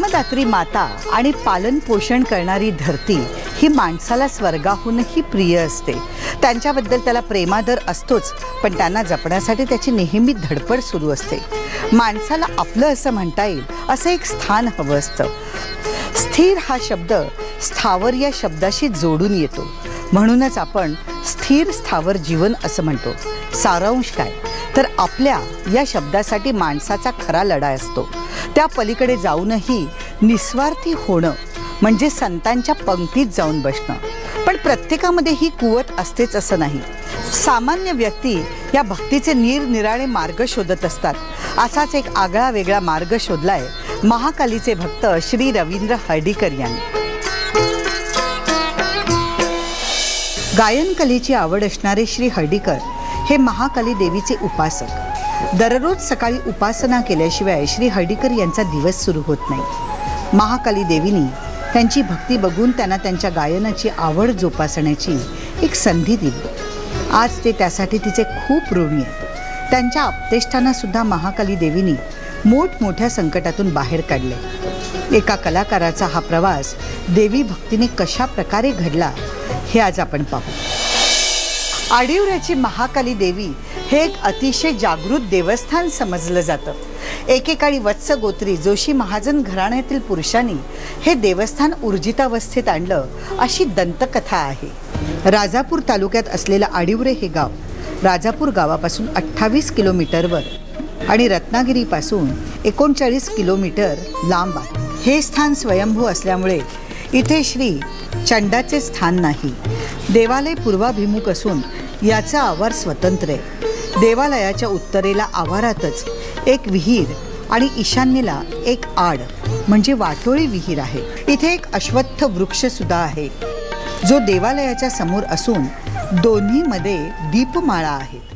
जन्मदात्री माता आणि पालन पोषण करणारी धरती ही माणसाला स्वर्गाहूनही प्रिय असते। त्यांच्याबद्दल त्याला प्रेमादर असतोच, पण त्यांना जपण्यासाठी त्याची नेहमी धडपड सुरू असते। माणसाला आपलं असं म्हणता येईल असं एक स्थान हवं असतं। स्थिर हा शब्द स्थावर या शब्दाशी जोडून येतो, म्हणूनच आपण स्थिर स्थावर जीवन असं म्हणतो। सारांश काय तर आपल्या या शब्दासाठी माणसाचा खरा लढा असतो। त्या पलीकडे जाऊनही निस्वार्थी होणं म्हणजे संतांच्या पंक्तीत जाऊन बसणं। पण प्रत्येकामध्ये ही कुवत असतेच असं नाही। सामान्य व्यक्ती या भक्तीचे निरनिराळे मार्ग शोधत असतात। असाच एक आगळा वेगळा मार्ग शोधलाय महाकालीचे भक्त श्री रवींद्र हर्डीकर यांनी। गायन कलेची आवड असणारे श्री हर्डीकर हे महाकाली देवीचे उपासक। दररोज सकाळी उपासना केल्याशिवाय श्री हर्डीकर यांचा दिवस सुरू होत नाही। महाकाली देवीने त्यांची भक्ती बघून त्यांना त्यांच्या गायनाची आवड जोपासण्याची एक संधी दिली। आज ते त्यासाठी तिचे खूप ऋणी आहेत। त्यांच्या आप्तेष्टांना सुद्धा महाकाली देवीने मोठमोठ्या संकटातून बाहेर काढले। एका कलाकाराचा हा प्रवास देवी भक्तीने कशा प्रकारे घडला हे आज आपण पाहू। आडिवऱ्याची महाकाली देवी हे एक अतिशय जागृत देवस्थान समजलं जातं। एकेकाळी वत्स गोत्री जोशी महाजन घराण्यातील पुरुषांनी हे देवस्थान ऊर्जितावस्थेत आणलं अशी दंतकथा आहे। राजापूर तालुक्यात असलेलं आडिवरे हे गाव राजापूर गावापासून 28 किलोमीटरवर आणि रत्नागिरीपासून 39 किलोमीटर लांब आहे। हे स्थान स्वयंभू असल्यामुळे इथे श्री चंडाचे स्थान नाही। देवालय पूर्वाभिमुख असून याचा आवार स्वतंत्र आहे। देवालयाच्या उत्तरेला आवारातच एक विहीर आणि ईशान्येला एक आड म्हणजे वाटोळी विहीर आहे। इथे एक अश्वत्थ वृक्ष सुद्धा आहे जो देवालयाच्या समोर असून दोन्हीमध्ये दीपमाळा आहेत।